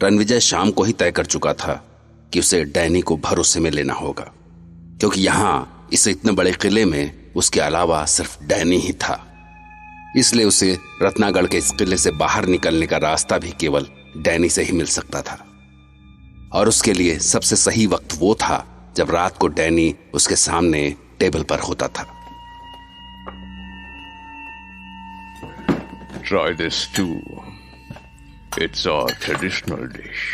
रणविजय शाम को ही तय कर चुका था कि उसे डैनी को भरोसे में लेना होगा, क्योंकि यहां इस इतने बड़े किले में उसके अलावा सिर्फ डैनी ही था। इसलिए उसे रत्नागढ़ के इस किले से बाहर निकलने का रास्ता भी केवल डैनी से ही मिल सकता था। और उसके लिए सबसे सही वक्त वो था जब रात को डैनी उसके सामने टेबल पर होता था। Try this too. It's our traditional dish.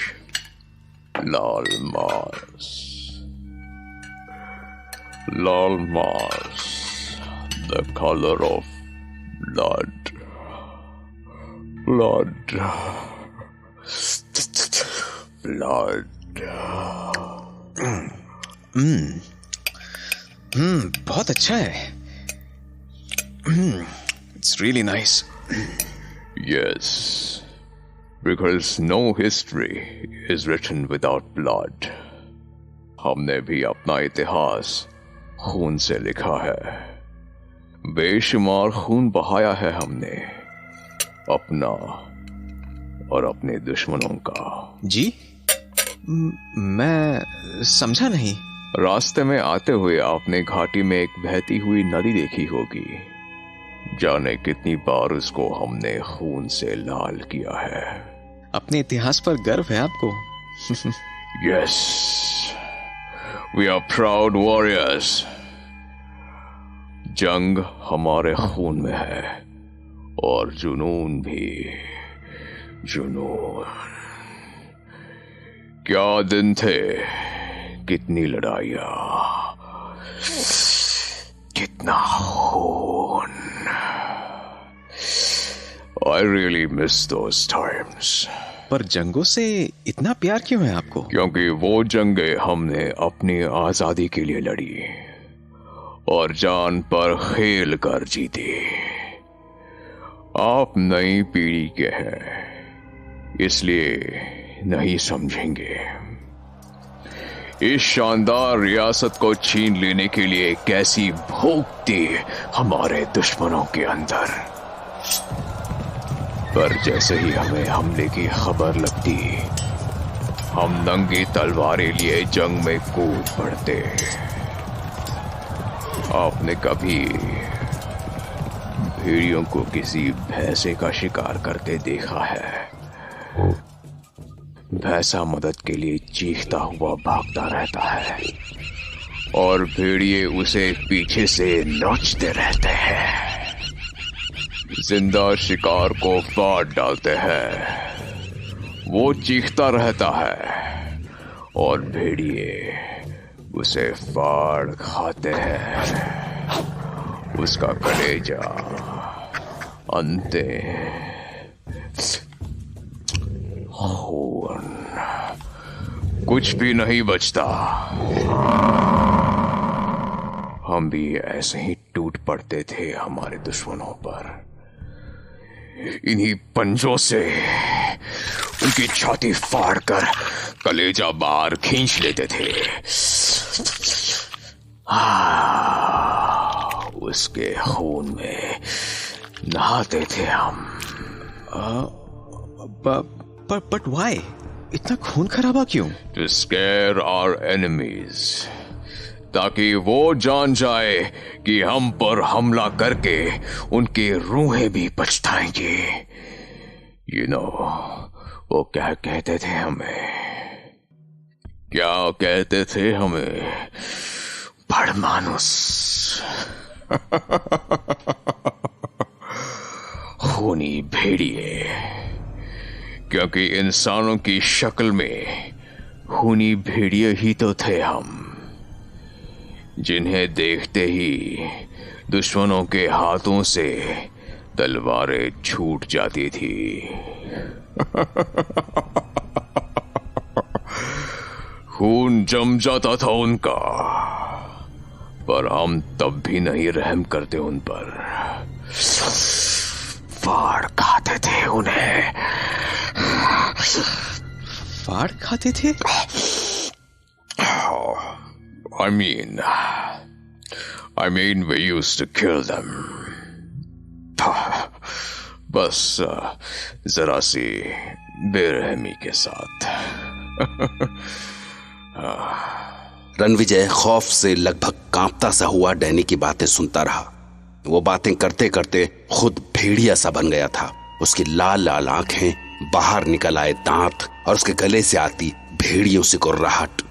Lal Mas. Lal Mas. The color of blood. Blood. Blood. बहुत अच्छा है। It's really nice. Yes, because no history is written without blood. हमने भी अपना इतिहास खून से लिखा है। बेशुमार खून बहाया है हमने, अपना और अपने दुश्मनों का। जी? मैं समझा नहीं। रास्ते में आते हुए आपने घाटी में एक बहती हुई नदी देखी होगी। जाने कितनी बार उसको हमने खून से लाल किया है। अपने इतिहास पर गर्व है आपको? Yes, we are proud warriors. जंग हमारे खून में है और जुनून भी। जुनून। क्या दिन थे, कितनी लड़ाइयां, कितना खून। I really miss those times. पर जंगों से इतना प्यार क्यों है आपको? क्योंकि वो जंगें हमने अपनी आजादी के लिए लड़ी और जान पर खेल कर जीती। आप नई पीढ़ी के हैं, इसलिए नहीं समझेंगे। इस शानदार रियासत को छीन लेने के लिए कैसी भूख थी हमारे दुश्मनों के अंदर। पर जैसे ही हमें हमले की खबर लगती, हम नंगी तलवारें लिए जंग में कूद पड़ते। आपने कभी भेड़ियों को किसी भैंसे का शिकार करते देखा है? भैंसा मदद के लिए चीखता हुआ भागता रहता है और भेड़िए उसे पीछे से नोचते रहते हैं। जिंदा शिकार को फाड़ डालते हैं। वो चीखता रहता है और भेड़िए उसे फाड़ खाते हैं। उसका कलेजा, अंते, खून, कुछ भी नहीं बचता। हम भी ऐसे ही टूट पड़ते थे हमारे दुश्मनों पर। इन्हीं पंजों से उनकी छाती फाड़कर कलेजा बाहर खींच लेते थे। उसके खून में नहाते थे हम। But why? इतना खून खराबा क्यों? To scare our enemies, ताकि वो जान जाए कि हम पर हमला करके उनके रूहें भी पछताएंगे। You know, वो क्या कहते थे हमें? क्या कहते थे हमें? बड़मानुस। खूनी भेड़िए। क्योंकि इंसानों की शक्ल में खूनी भेड़िए ही तो थे हम, जिन्हें देखते ही दुश्मनों के हाथों से तलवारें छूट जाती थी। खून जम जाता था उनका, पर हम तब भी नहीं रहम करते उन पर। फाड़ खाते थे उन्हें। फाड़ खाते थे? I mean we used to kill them. बस जरा सी बेरहमी के साथ। रणविजय खौफ से लगभग कांपता सा हुआ डैनी की बातें सुनता रहा। वो बातें करते करते खुद भेड़िया सा बन गया था। उसकी लाल लाल आंखें, बाहर निकल आए दांत और उसके गले से आती भेड़ियों से गुर्राहट।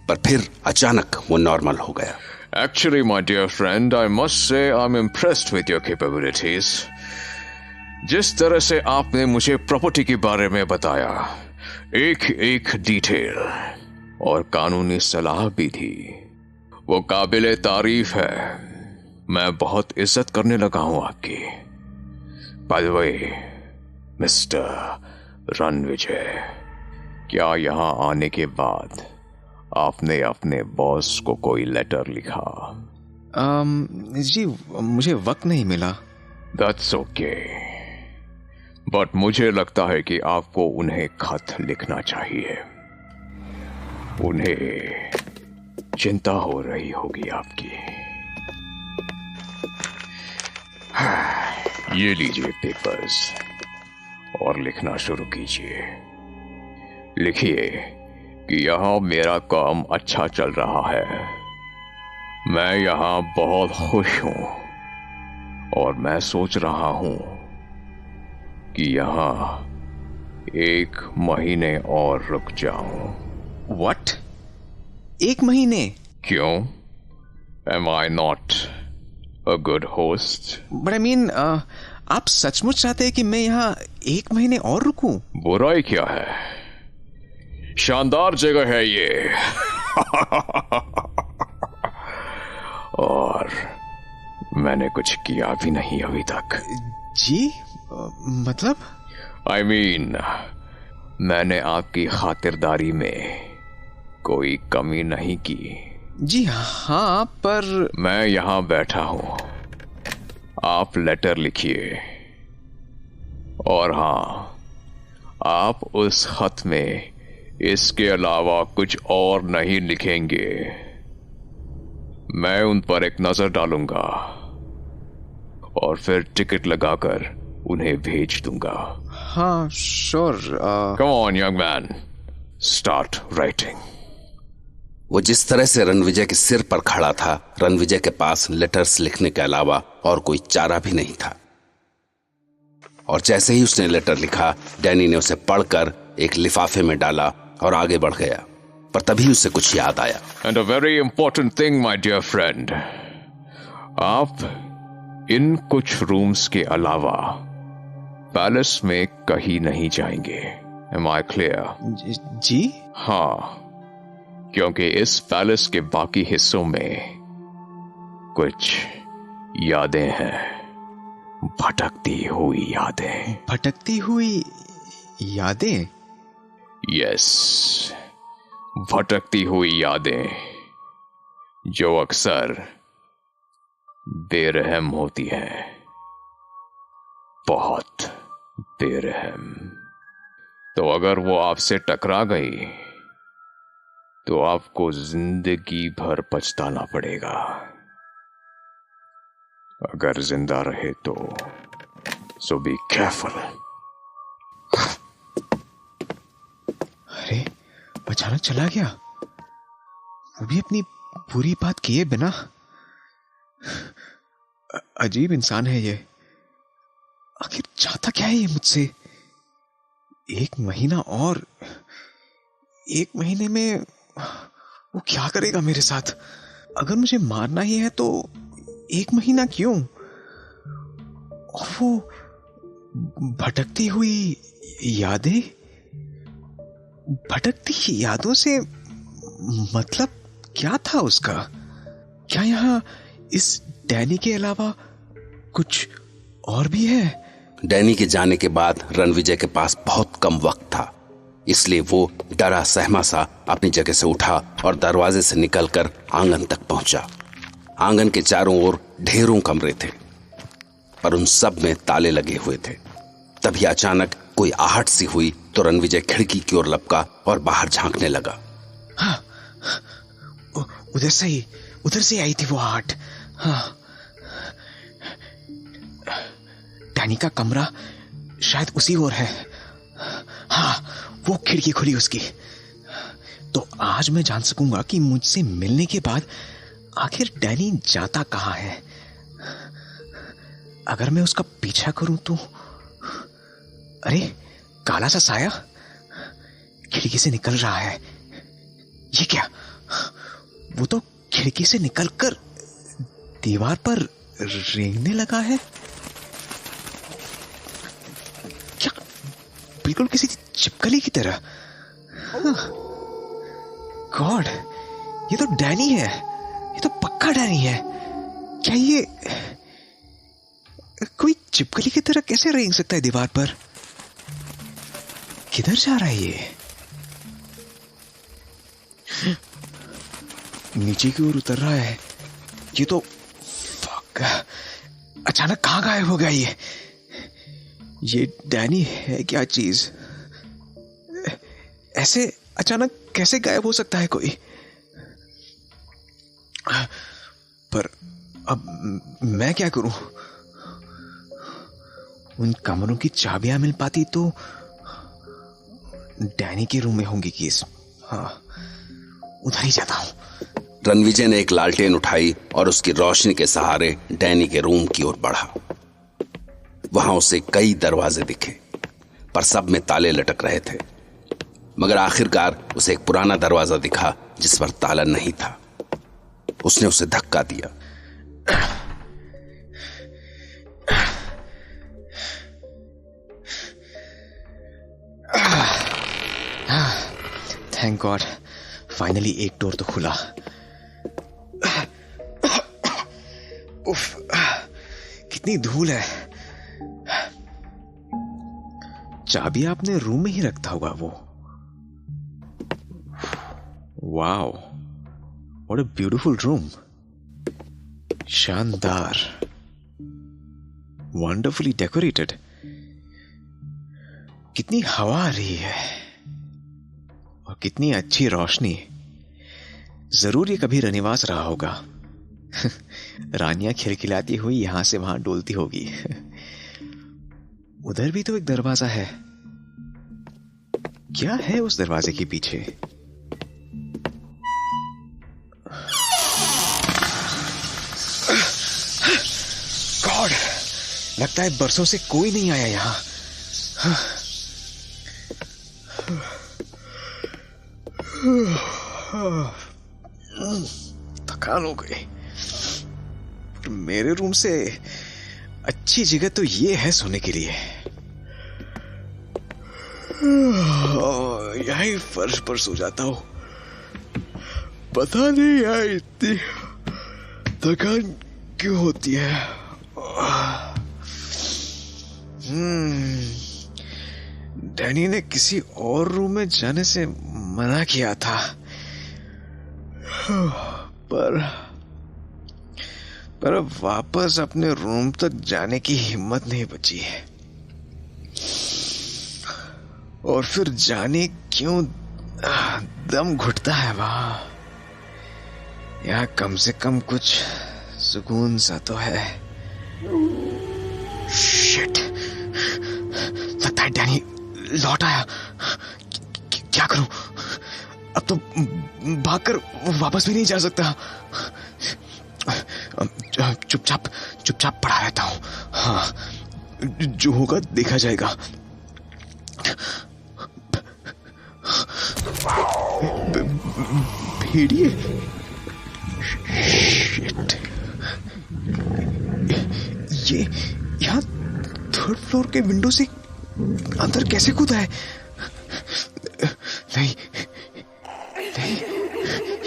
पर फिर अचानक वो नॉर्मल हो गया। Actually, my dear friend, I must say I'm impressed with your capabilities. जिस तरह से आपने मुझे प्रॉपर्टी के बारे में बताया, एक एक डिटेल और कानूनी सलाह भी थी, वो काबिले तारीफ है। मैं बहुत इज्जत करने लगा हूं आपकी। By the way, mister Ranvijay, क्या यहां आने के बाद आपने अपने बॉस को कोई लेटर लिखा? जी मुझे वक्त नहीं मिला। That's okay. बट मुझे लगता है कि आपको उन्हें खत लिखना चाहिए। उन्हें चिंता हो रही होगी आपकी। ये लीजिए पेपर्स और लिखना शुरू कीजिए। लिखिए कि यहाँ मेरा काम अच्छा चल रहा है, मैं यहाँ बहुत खुश हूं और मैं सोच रहा हूं कि यहाँ 1 महीने और रुक जाऊं। What? 1 महीने? क्यों? Am I not a good host? But I mean, आप सचमुच चाहते हैं कि मैं यहाँ 1 महीने और रुकूं? बुराई क्या है? शानदार जगह है ये। और मैंने कुछ किया भी नहीं अभी तक। जी मतलब? I mean, मैंने आपकी खातिरदारी में कोई कमी नहीं की। जी हाँ, पर मैं यहां बैठा हूं, आप लेटर लिखिए। और हाँ, आप उस खत में इसके अलावा कुछ और नहीं लिखेंगे। मैं उन पर एक नजर डालूंगा और फिर टिकट लगाकर उन्हें भेज दूंगा। हाँ sure. Come on young man, start writing. वो जिस तरह से रणविजय के सिर पर खड़ा था, रणविजय के पास लेटर्स लिखने के अलावा और कोई चारा भी नहीं था। और जैसे ही उसने लेटर लिखा, डैनी ने उसे पढ़कर एक लिफाफे में डाला और आगे बढ़ गया। पर तभी उसे कुछ याद आया। And a very important thing my dear friend, आप इन कुछ रूम्स के अलावा पैलेस में कहीं नहीं जाएंगे। Am I clear? जी? हाँ, क्योंकि इस पैलेस के बाकी हिस्सों में कुछ यादें हैं, भटकती हुई यादें। भटकती हुई यादें? यस, भटकती हुई यादें जो अक्सर बेरहम होती हैं, बहुत बेरहम। तो अगर वो आपसे टकरा गई तो आपको जिंदगी भर पछताना पड़ेगा। अगर जिंदा रहे तो सो बी केयरफुल। अरे अचानक चला गया, वो भी अपनी पूरी बात किए बिना। अजीब इंसान है ये। आखिर चाहता क्या है ये मुझसे? 1 महीना और, 1 महीने में वो क्या करेगा मेरे साथ? अगर मुझे मारना ही है तो 1 महीना क्यों? और वो भटकती हुई यादें, भटकती यादों से मतलब क्या था उसका? क्या यहाँ इस डैनी के अलावा कुछ और भी है? डैनी के जाने के बाद रणविजय के पास बहुत कम वक्त था, इसलिए वो डरा सहमा सा अपनी जगह से उठा और दरवाजे से निकलकर आंगन तक पहुंचा। आंगन के चारों ओर ढेरों कमरे थे, पर उन सब में ताले लगे हुए थे। तभी अचानक कोई आहट सी हुई तो रणविजय खिड़की की ओर लपका और बाहर झांकने लगा। हाँ, उधर से आई थी वो आहट। हाँ, डैनी का कमरा शायद उसी ओर है। हाँ, वो खिड़की खुली उसकी। तो आज मैं जान सकूंगा कि मुझसे मिलने के बाद आखिर डैनी जाता कहाँ है। अगर मैं उसका पीछा करूं तो अरे, काला सा साया खिड़की से निकल रहा है। ये क्या? वो तो खिड़की से निकलकर दीवार पर रेंगने लगा है। क्या? बिल्कुल किसी छिपकली की तरह। गॉड, ये तो डैनी है। ये तो पक्का डैनी है। क्या ये कोई छिपकली की तरह कैसे रेंग सकता है दीवार पर? किधर जा रहा है ये? नीचे की ओर उतर रहा है। ये तो अचानक कहां गायब हो गया ये? ये डैनी है क्या चीज? ऐसे अचानक कैसे गायब हो सकता है कोई? पर अब मैं क्या करूं? उन कमरों की चाबियां मिल पाती तो डैनी के रूम में होंगी कीज। हाँ, उधर ही जाता हूं। रणविजय ने एक लालटेन उठाई और उसकी रोशनी के सहारे डैनी के रूम की ओर बढ़ा। वहां उसे कई दरवाजे दिखे, पर सब में ताले लटक रहे थे। मगर आखिरकार उसे एक पुराना दरवाजा दिखा जिस पर ताला नहीं था। उसने उसे धक्का दिया। थैंक गॉड, फाइनली एक डोर तो खुला। उफ, कितनी धूल है। चाबी आपने रूम में ही रखता होगा वो। Wow, what a beautiful room. शानदार, वंडरफुली डेकोरेटेड। कितनी हवा आ रही है और कितनी अच्छी रोशनी। जरूर ये कभी रनिवास रहा होगा। रानियां खिलखिलाती हुई यहां से वहां डोलती होगी। उधर भी तो एक दरवाजा है। क्या है उस दरवाजे के पीछे? गॉड, लगता है बरसों से कोई नहीं आया यहां। थकान हो गई। मेरे रूम से अच्छी जगह तो ये है सोने के लिए। यही फर्श पर सो जाता हूं। पता नहीं यार इतनी थकान क्यों होती है। डैनी ने किसी और रूम में जाने से मना किया था, पर अब वापस अपने रूम तक जाने की हिम्मत नहीं बची है। और फिर जाने क्यों दम घुटता है वहां। यहाँ कम से कम कुछ सुकून सा तो है। शिट, लगता है डैनी लौट आया। क्या करूं? अब तो भागकर वापस भी नहीं जा सकता। चुपचाप पड़ा रहता हूं। हाँ, जो होगा देखा जाएगा। भेड़िए, शिट, ये यहाँ थर्ड फ्लोर के विंडो से अंदर कैसे कूदा है? नहीं,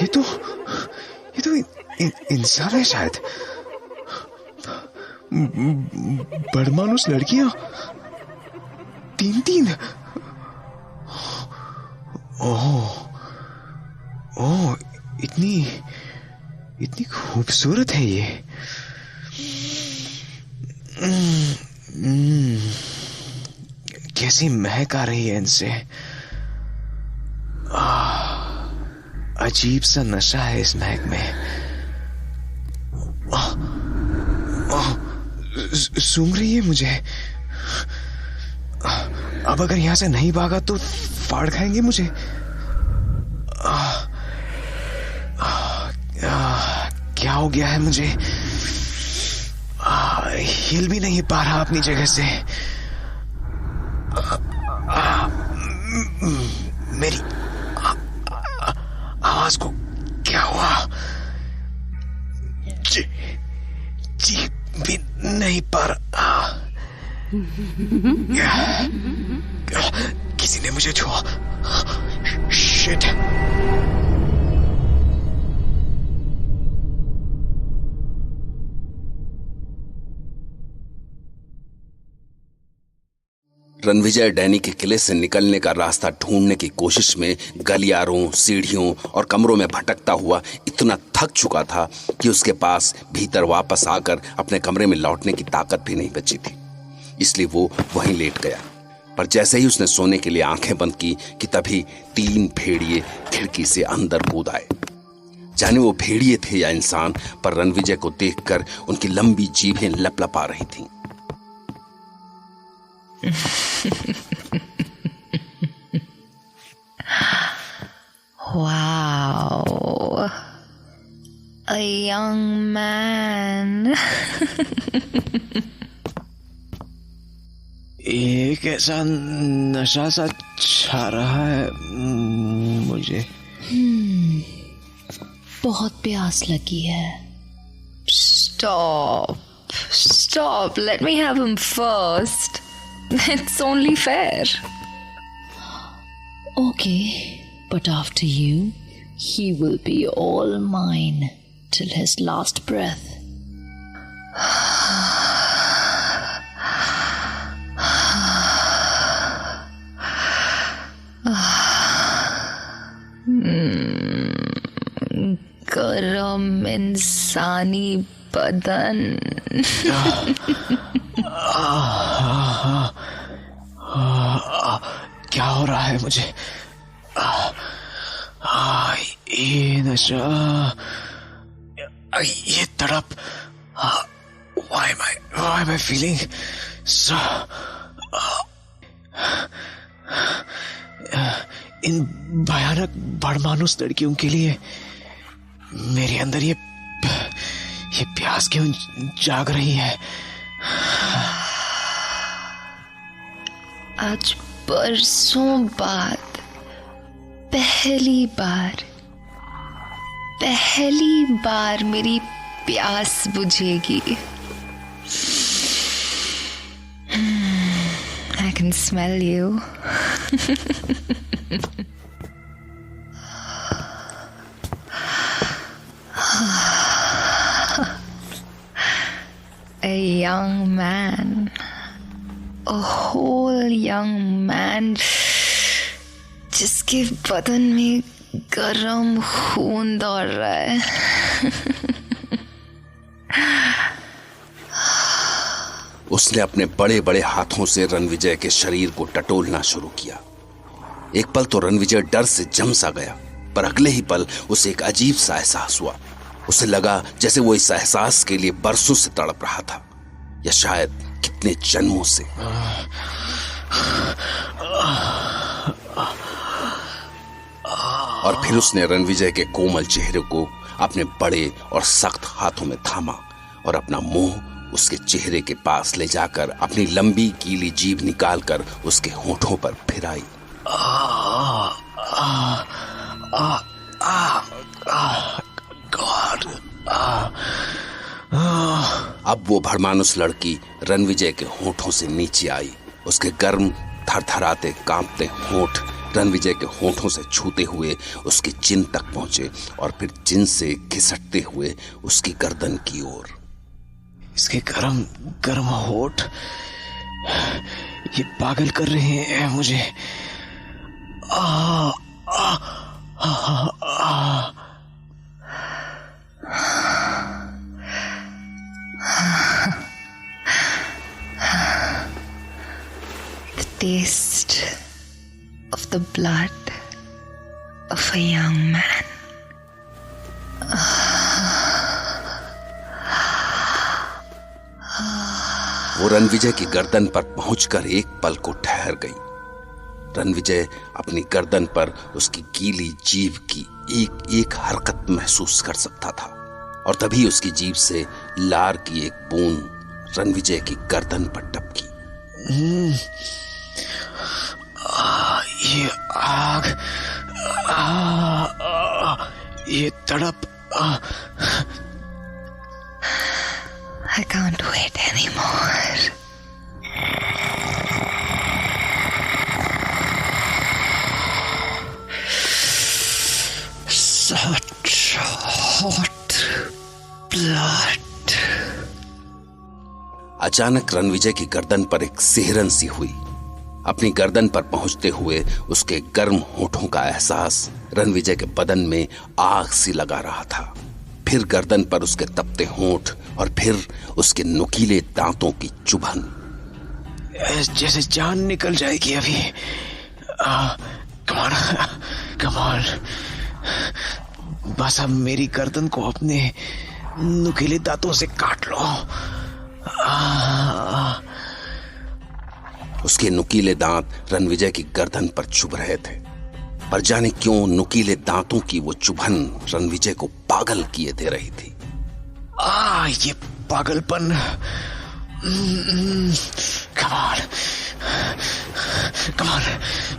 ये तो इंसान है शायद। बड़मानुस लड़कियां 3-3। ओह, इतनी खूबसूरत है ये। कैसी महक आ रही है इनसे। अजीब सा नशा है इस महक में। सूंघ रही है मुझे। अब अगर यहां से नहीं भागा तो फाड़ खाएंगे मुझे। क्या हो गया है मुझे? हिल भी नहीं पा रहा अपनी जगह से। मेरी आवाज को क्या हुआ? जी भी नहीं पा रहा। किसी ने मुझे छुआ। शिट। रणविजय डैनी के किले से निकलने का रास्ता ढूंढने की कोशिश में गलियारों, सीढ़ियों और कमरों में भटकता हुआ इतना थक चुका था कि उसके पास भीतर वापस आकर अपने कमरे में लौटने की ताकत भी नहीं बची थी। इसलिए वो वहीं लेट गया। पर जैसे ही उसने सोने के लिए आंखें बंद की कि तभी 3 भेड़िए खिड़की से अंदर कूद आए। जाने वो भेड़िए थे या इंसान, पर रणविजय को देखकर उनकी लंबी जीभें लपलपा रही थीं। Wow, a young man. एक ऐसा नशा सा छा रहा है मुझे। बहुत प्यास लगी है। Stop, let me have him first. It's only fair. Okay, but after you, he will be all mine till his last breath. गरम इंसानी बदन। क्या हो रहा है मुझे? ये नशा, ये तड़प। Why am I feeling so? इन भयानक बड़मानुस लड़कियों के लिए मेरे अंदर ये प्यास क्यों जाग रही है? आज बरसों बाद पहली बार मेरी प्यास बुझेगी। I can smell you. A young man, a whole young man, जिसके बदन में गरम खून दौड़ रहा है। उसने अपने बड़े बड़े हाथों से रणविजय के शरीर को टटोलना शुरू किया। एक पल तो रणविजय डर से जम सा गया, पर अगले ही पल उसे एक अजीब सा एहसास हुआ। उसे लगा जैसे वो इस एहसास के लिए बरसों से तड़प रहा था, या शायद कितने जन्मों से। और फिर उसने रणविजय के कोमल चेहरे को अपने बड़े और सख्त हाथों में थामा और अपना मुंह उसके चेहरे के पास ले जाकर अपनी लंबी गीली जीभ निकालकर उसके होठों पर फिराई। गॉड। अब वो भड़मानुस लड़की रणविजय के होठों से नीचे आई। उसके गर्म थरथराते कांपते होंठ रणविजय के होठों से छूते हुए उसकी चिन तक पहुंचे और फिर चिन से घिसटते हुए उसकी गर्दन की ओर। इसके गरम होठ ये पागल कर रहे हैं मुझे। The taste of the blood of a young man. वो रणविजय की गर्दन पर पहुंचकर एक पल को ठहर गई रणविजय अपनी गर्दन पर उसकी गीली जीभ की एक एक हरकत महसूस कर सकता था और तभी उसकी जीभ से लार की एक बूंद रणविजय की गर्दन पर टपकी। ये आग, ये तड़प। I can't wait anymore. Such hot blood. अचानक रणविजय की गर्दन पर एक सिहरन सी हुई। अपनी गर्दन पर पहुंचते हुए उसके गर्म होठों का एहसास रणविजय के बदन में आग सी लगा रहा था। फिर गर्दन पर उसके तपते होंठ और फिर उसके नुकीले दांतों की चुभन। जैसे जान निकल जाएगी अभी। कमाल, कमाल। बस अब मेरी गर्दन को अपने नुकीले दांतों से काट लो। उसके नुकीले दांत रणविजय की गर्दन पर चुभ रहे थे, पर जाने क्यों नुकीले दांतों की वो चुभन रणविजय को पागल किए दे रही थी। ये पागलपन। कमाल, कमाल।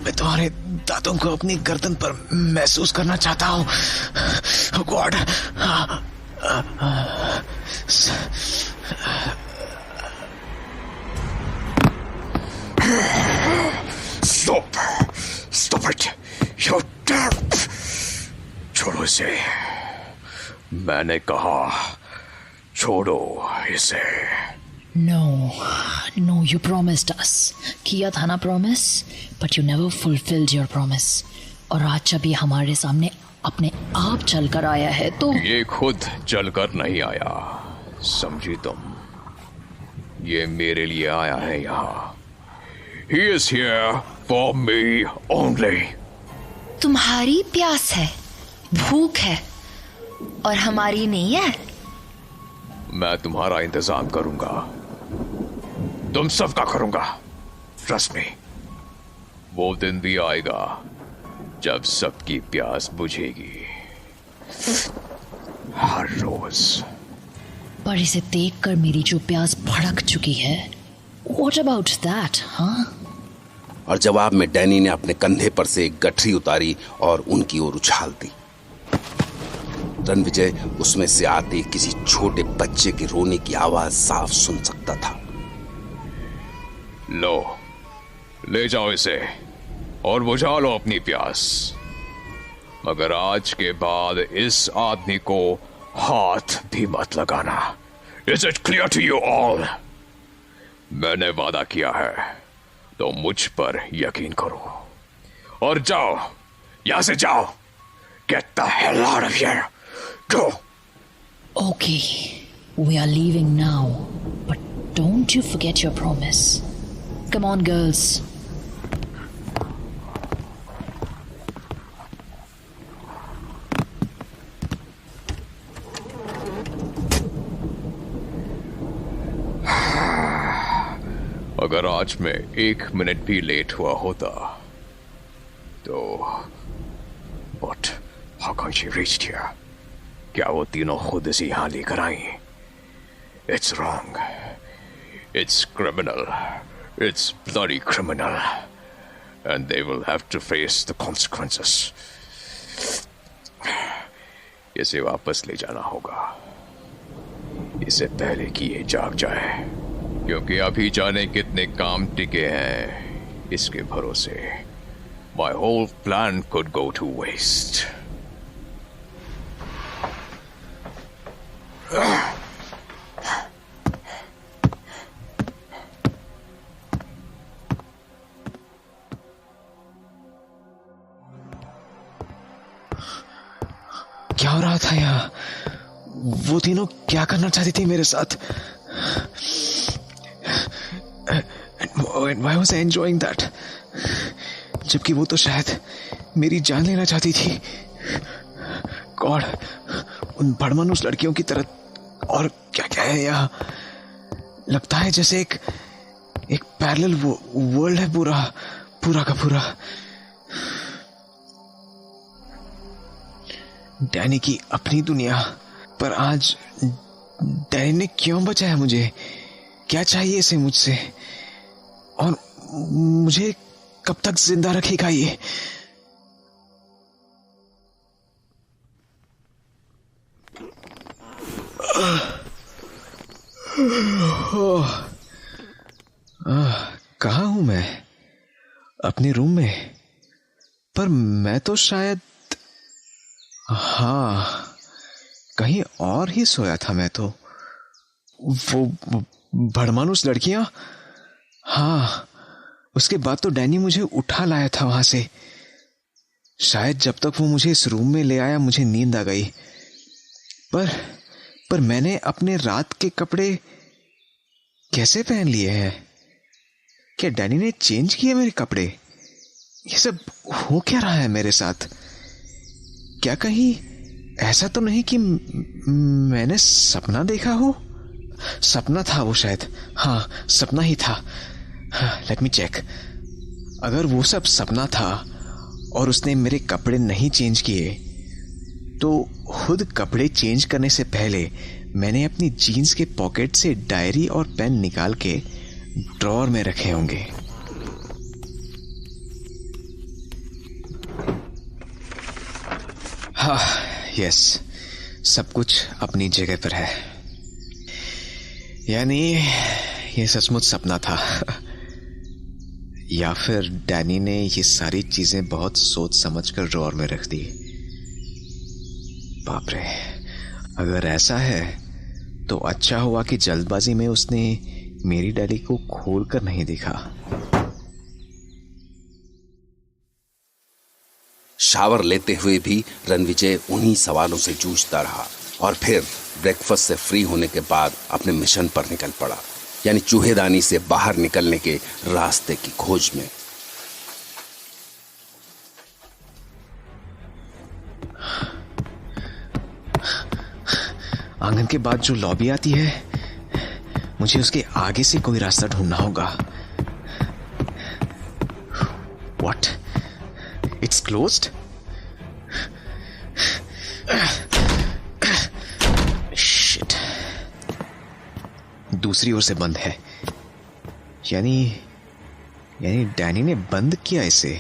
मैं तुम्हारे दांतों को अपनी गर्दन पर महसूस करना चाहता हूँ। God. Stop it! You're dead! छोड़ो इसे। मैंने कहा छोड़ो इसे। No, you promised us. किया था ना promise, but you never fulfilled your promise. और आज जब ये हमारे सामने अपने आप चलकर आया है तो ये खुद चलकर नहीं आया, समझी तुम? ये मेरे लिए आया है यहाँ। He is here for me only. तुम्हारी प्यास है, भूख है, और हमारी नहीं है। मैं तुम्हारा इंतजाम करूंगा, तुम सबका करूंगा। ट्रस्ट मी, वो दिन भी आएगा जब सबकी प्यास बुझेगी, हर रोज। पर इसे देखकर मेरी जो प्यास भड़क चुकी है, What about that, हाँ? और जवाब में डैनी ने अपने कंधे पर से एक गठरी उतारी और उनकी ओर उछाल दी। रणविजय उसमें से आते किसी छोटे बच्चे के रोने की आवाज साफ सुन सकता था। लो, ले जाओ इसे और बुझा लो अपनी प्यास, मगर आज के बाद इस आदमी को हाथ भी मत लगाना। Is it clear to you all? मैंने वादा किया है तो मुझ पर यकीन करो और जाओ, यहां से जाओ। Get the hell out of here. Go. Okay, we are leaving now, but don't you forget your promise. Come on, girls. अगर आज मैं 1 मिनट भी लेट हुआ होता तो But how come she reached here? क्या वो तीनों खुद इसे यहां लेकर आई? It's wrong. It's criminal. It's bloody criminal. And they will have to face the consequences. इसे वापस ले जाना होगा, इससे पहले कि ये जाग जाए, क्योंकि अभी जाने कितने काम टिके हैं इसके भरोसे। My whole plan could go to waste. क्या हो रहा था यहाँ? वो तीनों क्या करना चाहती थी मेरे साथ? And why was I enjoying that? जबकि वो तो शायद मेरी जान लेना चाहती थी। गॉड, उन बड़मनुष्य लड़कियों की तरह और क्या क्या है यहाँ? लगता है जैसे एक पैरेलल वर्ल्ड है पूरा, पूरा का पूरा। डैनी की अपनी दुनिया, पर आज डैनी ने क्यों बचाया मुझे? क्या चाहिए इसे मुझसे? और मुझे कब तक जिंदा रखेगा ये? कहाँ हूं मैं? अपने रूम में? पर मैं तो शायद, हाँ, कहीं और ही सोया था मैं तो। वो भड़मानुस लड़कियां, हाँ, उसके बाद तो डैनी मुझे उठा लाया था वहां से। शायद जब तक वो मुझे इस रूम में ले आया मुझे नींद आ गई। पर मैंने अपने रात के कपड़े कैसे पहन लिए हैं? क्या डैनी ने चेंज किए मेरे कपड़े? ये सब हो क्या रहा है मेरे साथ? क्या कहीं ऐसा तो नहीं कि मैंने सपना देखा हो? सपना था वो शायद, हाँ, सपना ही था। Let me check. अगर वो सब सपना था और उसने मेरे कपड़े नहीं चेंज किए, तो खुद कपड़े चेंज करने से पहले मैंने अपनी जीन्स के पॉकेट से डायरी और पेन निकाल के ड्रॉअर में रखे होंगे। हाँ, यस, सब कुछ अपनी जगह पर है। यानी ये सचमुच सपना था, या फिर डैनी ने ये सारी चीजें बहुत सोच समझकर ड्रॉअर में रख दी। बाप रे, अगर ऐसा है तो अच्छा हुआ कि जल्दबाजी में उसने मेरी डायरी को खोलकर नहीं देखा। शावर लेते हुए भी रणविजय उन्हीं सवालों से जूझता रहा और फिर ब्रेकफास्ट से फ्री होने के बाद अपने मिशन पर निकल पड़ा, यानी चूहेदानी से बाहर निकलने के रास्ते की खोज में। आंगन के बाद जो लॉबी आती है, मुझे उसके आगे से कोई रास्ता ढूंढना होगा। What? It's closed? Shit. दूसरी ओर से बंद है। यानी डैनी ने बंद किया इसे।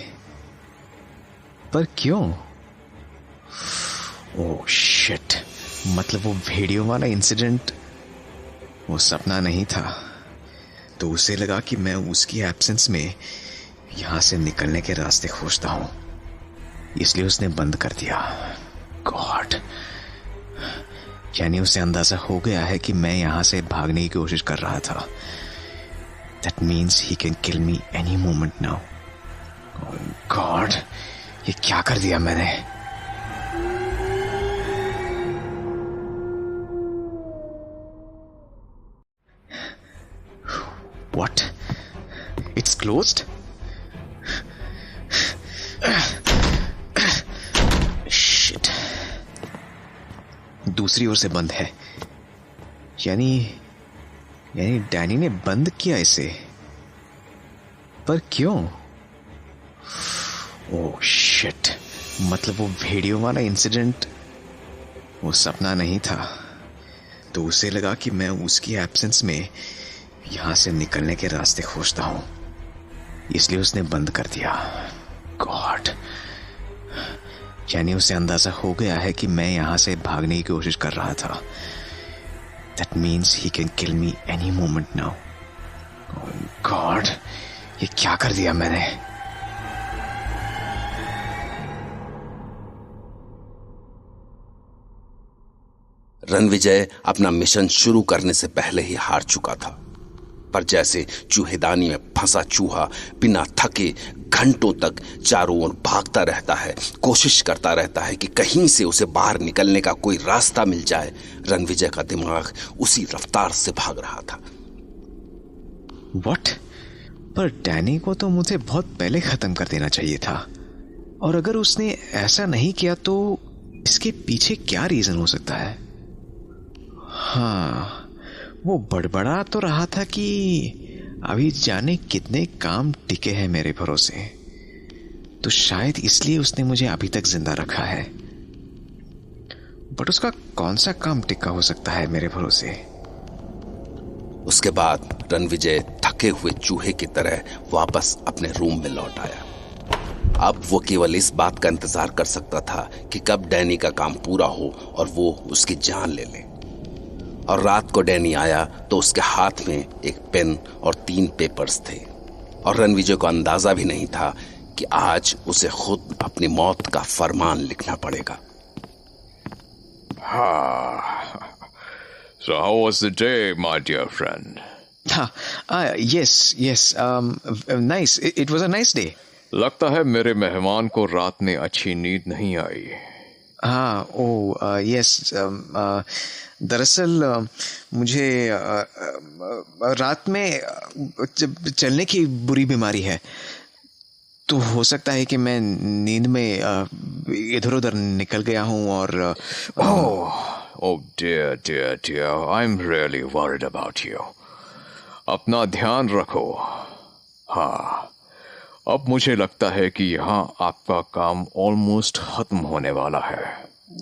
पर क्यों? ओह शिट, मतलब वो वीडियो वाला इंसिडेंट वो सपना नहीं था। तो उसे लगा कि मैं उसकी एब्सेंस में यहां से निकलने के रास्ते खोजता हूं, इसलिए उसने बंद कर दिया। गॉड, यानी उसे अंदाजा हो गया है कि मैं यहां से भागने की कोशिश कर रहा था। That means he can kill me any moment now. God, ये क्या कर दिया मैंने? What? It's closed? Shit. दूसरी ओर से बंद है। यानी डैनी ने बंद किया इसे। पर क्यों? ओह शिट, मतलब वो वीडियो वाला इंसिडेंट वो सपना नहीं था। तो उसे लगा कि मैं उसकी एब्सेंस में यहां से निकलने के रास्ते खोजता हूं, इसलिए उसने बंद कर दिया। गॉड, यानी उसे अंदाजा हो गया है कि मैं यहां से भागने की कोशिश कर रहा था। That means he can kill me any moment now. God, ये क्या कर दिया मैंने? रणविजय अपना मिशन शुरू करने से पहले ही हार चुका था, पर जैसे चूहेदानी में फंसा चूहा बिना थके घंटों तक चारों ओर भागता रहता है, कोशिश करता रहता है कि कहीं से उसे बाहर निकलने का कोई रास्ता मिल जाए, रणविजय का दिमाग उसी रफ्तार से भाग रहा था। What? पर डैनी को तो मुझे बहुत पहले खत्म कर देना चाहिए था, और अगर उसने ऐसा नहीं किया तो इसके पीछे क्या रीजन हो सकता है? हाँ, वो बड़बड़ा तो रहा था कि अभी जाने कितने काम टिके हैं मेरे भरोसे, तो शायद इसलिए उसने मुझे अभी तक जिंदा रखा है। बट उसका कौन सा काम टिका हो सकता है मेरे भरोसे? उसके बाद रणविजय थके हुए चूहे की तरह वापस अपने रूम में लौट आया। अब वो केवल इस बात का इंतजार कर सकता था कि कब डैनी का काम पूरा हो और वो उसकी जान ले ले। और रात को डैनी आया तो उसके हाथ में एक पेन और 3 पेपर्स थे, और रणविजय को अंदाजा भी नहीं था कि आज उसे खुद अपनी मौत का फरमान लिखना पड़ेगा। So how was the day, my dear friend? Yes, nice. It was a nice day. लगता है मेरे मेहमान को रात में अच्छी नींद नहीं आई। यस। दरअसल मुझे रात में चलने की बुरी बीमारी है, तो हो सकता है कि मैं नींद में इधर उधर निकल गया हूँ और Oh dear, I'm really worried about you. अपना ध्यान रखो। हाँ, अब मुझे लगता है कि यहाँ आपका काम ऑलमोस्ट खत्म होने वाला है।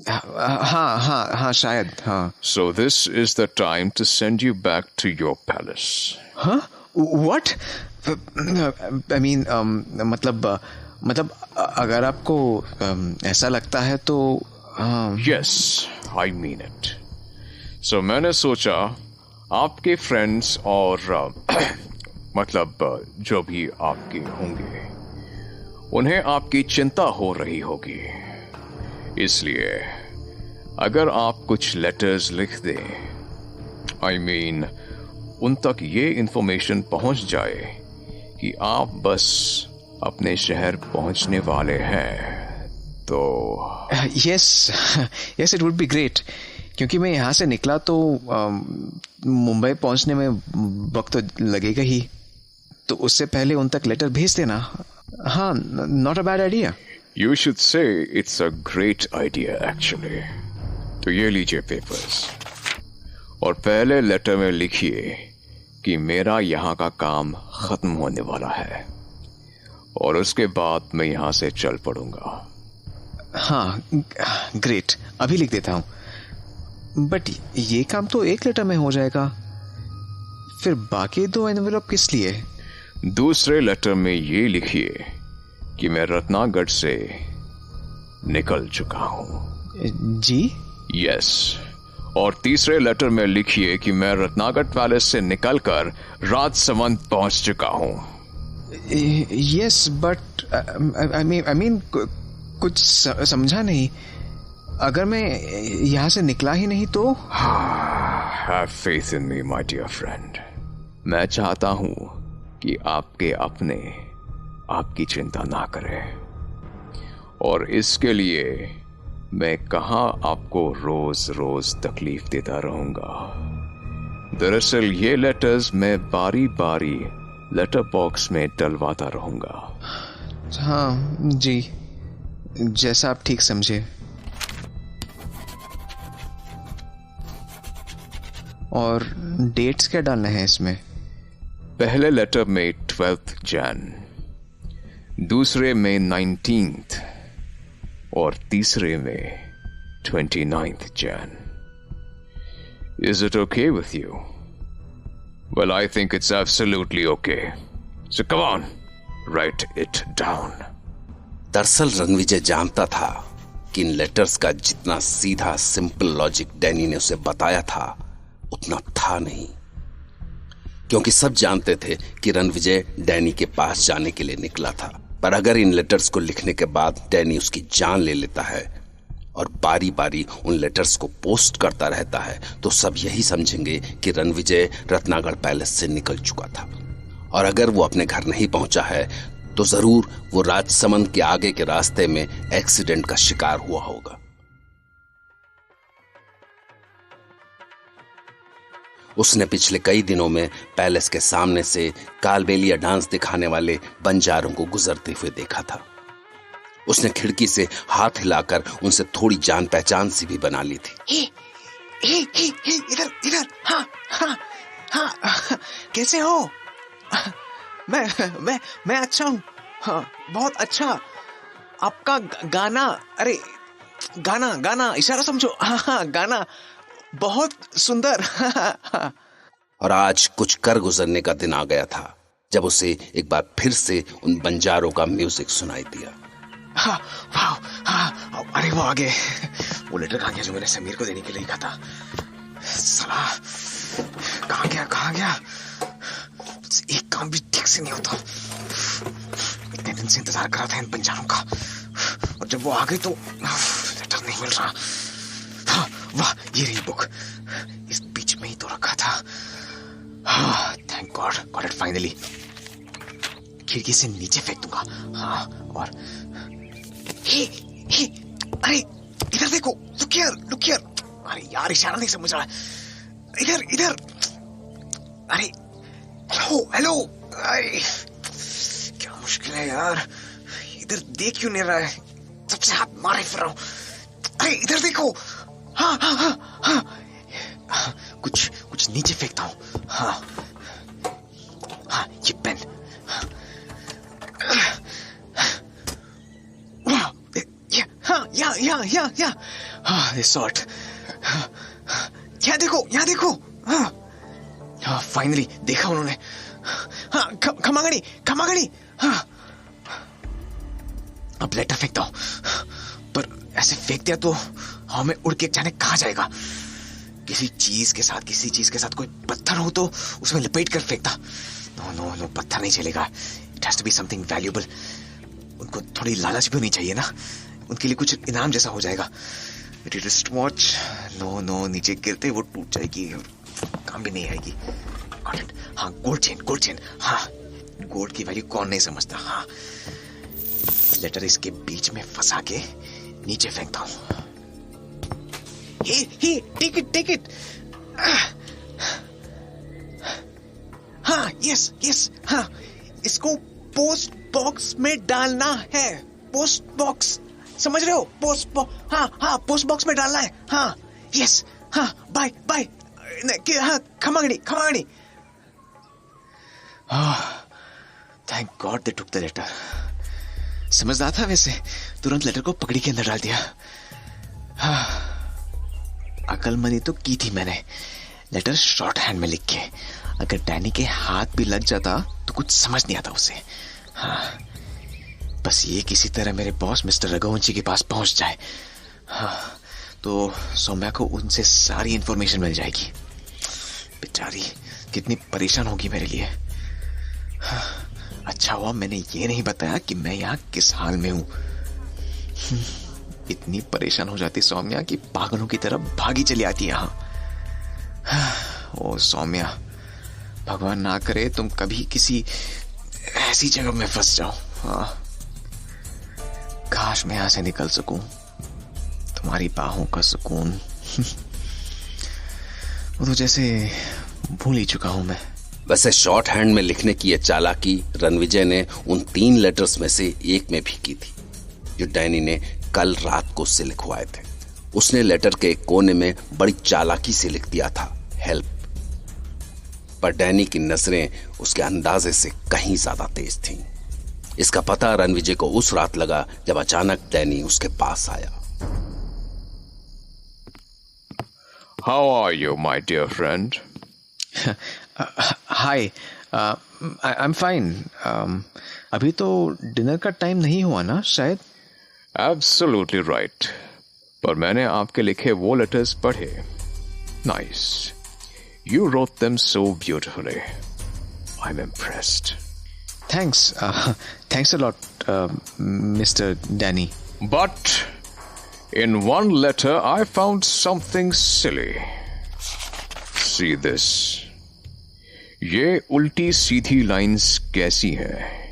हाँ, शायद, हाँ। So this is the time to send you back to your palace. Huh? What? I mean, मतलब अगर आपको ऐसा लगता है तो Yes, I mean it. So मैंने सोचा आपके फ्रेंड्स और मतलब जो भी आपके होंगे उन्हें आपकी चिंता हो रही होगी, इसलिए अगर आप कुछ लेटर्स लिख दें, I mean उन तक ये इंफॉर्मेशन पहुंच जाए कि आप बस अपने शहर पहुंचने वाले हैं, तो yes it would be great, क्योंकि मैं यहाँ से निकला तो मुंबई पहुंचने में वक्त तो लगेगा ही, तो उससे पहले उन तक लेटर भेज देना। हाँ, not a bad idea. You should say it's a great idea actually. तो ये लीजिए पेपर्स, और पहले लेटर में लिखिए कि मेरा यहाँ का काम खत्म होने वाला है, और उसके बाद मैं यहाँ से चल पड़ूंगा। हाँ, ग्रेट, अभी लिख देता हूँ। बट ये काम तो एक लेटर में हो जाएगा, फिर बाकी 2 एनवेलप किस लिए? दूसरे लेटर में ये लिखिए कि मैं रत्नागढ़ से निकल चुका हूँ। जी? यस। और तीसरे लेटर में लिखिए कि मैं रत्नागढ़ पैलेस से निकलकर राजसमंद पहुंच चुका हूँ। यस, बट आई मीन कुछ समझा नहीं। अगर मैं यहाँ से निकला ही नहीं तो? Have faith in me, my dear friend. मैं चाहता हूँ कि आपके अपने आपकी चिंता ना करें, और इसके लिए मैं कहाँ आपको रोज रोज तकलीफ देता रहूंगा। दरअसल ये लेटर्स मैं बारी बारी लेटर बॉक्स में डलवाता रहूंगा। हाँ जी, जैसा आप ठीक समझे। और डेट्स क्या डालना है इसमें? पहले लेटर में 12th Jan, दूसरे में 19th, और तीसरे में 29th Jan. Is it okay with you? Well, I think it's absolutely okay. So come on, write it down. दरअसल रणविजय जानता था कि इन लेटर्स का जितना सीधा सिंपल लॉजिक डैनी ने उसे बताया था उतना था नहीं, क्योंकि सब जानते थे कि रणविजय डैनी के पास जाने के लिए निकला था। पर अगर इन लेटर्स को लिखने के बाद डैनी उसकी जान ले लेता है और बारी बारी उन लेटर्स को पोस्ट करता रहता है, तो सब यही समझेंगे कि रणविजय रत्नागढ़ पैलेस से निकल चुका था। और अगर वो अपने घर नहीं पहुंचा है तो जरूर वो राजसमंद के आगे के रास्ते में एक्सीडेंट का शिकार हुआ होगा। उसने पिछले कई दिनों में पैलेस के सामने से कालबेलिया डांस दिखाने वाले बंजारों को गुजरते हुए देखा था। उसने खिड़की से हाथ हिलाकर उनसे थोड़ी जान पहचान सी भी बना ली थी। इधर, हाँ, कैसे हो? मैं अच्छा हूँ। हाँ, बहुत अच्छा। आपका गाना, अरे गाना इशारा समझो। हाँ, गाना बहुत सुंदर। और आज कुछ कर गुजरने का दिन आ गया था जब उसे एक बार फिर से उन बंजारों का म्यूजिक सुनाई दिया। हाँ, हाँ, अरे वो आ गए। वो लेटर कहाँ गया जो मैंने समीर को देने के लिए लिखा था? साला कहाँ गया? एक काम भी ठीक से नहीं होता। इतने दिन से इंतजार कर रहा था इन बंजारों का, और जब वो आ गए तो लेटर नहीं मिल रहा। हाँ, वाह, ये रही बुक। इस बीच में ही तो रखा था। हाँ, thank God, got it finally. खिड़की से नीचे फेंक दूंगा। हाँ, और हे, अरे इधर देखो, लुक हियर। अरे यार, इशारा नहीं समझ रहा। इधर। अरे हेलो। अरे क्या मुश्किल है यार, इधर देख क्यों नहीं रहा है? सबसे हाथ मारे फिर रहा हूं। अरे इधर देखो। हाँ, कुछ नीचे फेंकता हूं। हाँ, ये पेन। या दिस सॉर्ट। यहाँ देखो। हाँ, फाइनली देखा उन्होंने। हाँ, खमागणी। हाँ, अब लेटर फेंकता हूं, पर ऐसे फेंक दिया तो हवा में उड़ के जाने कहाँ जाएगा। किसी चीज के साथ कोई पत्थर हो तो उसमें लपेट कर फेंकता। नो, पत्थर नहीं चलेगा। It has to be something valuable. उनको थोड़ी लालच भी होनी चाहिए ना, उनके लिए कुछ इनाम जैसा हो जाएगा। रिस्ट वॉच, नो, नीचे गिरते वो टूट जाएगी और काम भी नहीं आएगी। हाँ, गोल्ड चेन। हाँ, गोल्ड की वैल्यू कौन नहीं समझता। हाँ, लेटर इसके बीच में फंसा के नीचे फेंकता हूं। Take it. हाँ, यस। हाँ, इसको पोस्ट बॉक्स में डालना है। पोस्ट बॉक्स, समझ रहे हो? हाँ, पोस्ट बॉक्स में डालना है। हाँ, यस। हाँ, बाय। हाँ, खमागणी। Thank God they took the letter. समझदार था वैसे, तुरंत लेटर को पकड़ी के अंदर डाल दिया। हाँ, अकलमंदी तो की थी मैंने। लेटर शॉर्ट हैंड में लिख के, अगर डैनी के हाथ भी लग जाता तो कुछ समझ नहीं आता उसे। हाँ, बस ये किसी तरह मेरे बॉस मिस्टर रघुवंशी के पास पहुंच जाए। हाँ, तो सौम्या को उनसे सारी इंफॉर्मेशन मिल जाएगी। बेचारी कितनी परेशान होगी मेरे लिए। हाँ, अच्छा हुआ मैंने ये नहीं बताया कि मैं यहाँ किस हाल में हूं। इतनी परेशान हो जाती सौम्या कि पागलों की तरह भागी चली आती यहाँ। ओ सौम्या, भगवान ना करे तुम कभी किसी ऐसी जगह में फंस जाओ। हाँ, काश मैं यहां से निकल सकूं, तुम्हारी बाहों का सुकून। वो तो जैसे भूल ही चुका हूं मैं। वैसे शॉर्ट हैंड में लिखने की यह चालाकी रणविजय ने उन 3 लेटर्स में से एक में भी की थी जो डैनी ने कल रात को उससे लिखवाए थे। उसने लेटर के एक कोने में बड़ी चालाकी से लिख दिया था, हेल्प। पर डैनी की नजरें उसके अंदाजे से कहीं ज्यादा तेज थीं। इसका पता रणविजय को उस रात लगा जब अचानक डैनी उसके पास आया। How are you, my dear friend? Hi, I'm fine. अभी तो डिनर का टाइम नहीं हुआ ना शायद? Absolutely right. पर मैंने आपके लिखे वो लेटर्स पढ़े। Nice. You wrote them so beautifully. I'm impressed. Thanks a lot, Mr. Danny. But in one letter I found something silly. See this. ये उल्टी सीधी लाइंस कैसी हैं?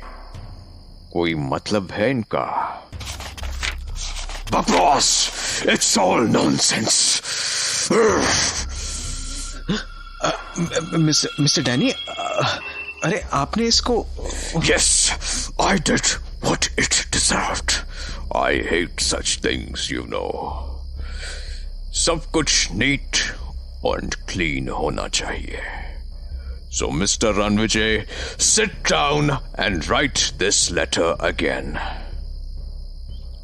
कोई मतलब है इनका? बकवास! It's all nonsense. Mr. Danny, अरे आपने इसको... Yes, I did what it deserved. I hate such things, you know. सब कुछ नीट और क्लीन होना चाहिए। So, Mr. Ranvijay, sit down and write this letter again.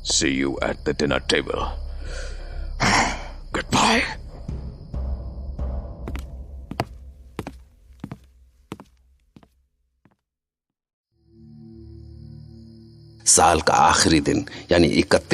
See you at the dinner table. Goodbye. साल का आखिरी दिन यानी 31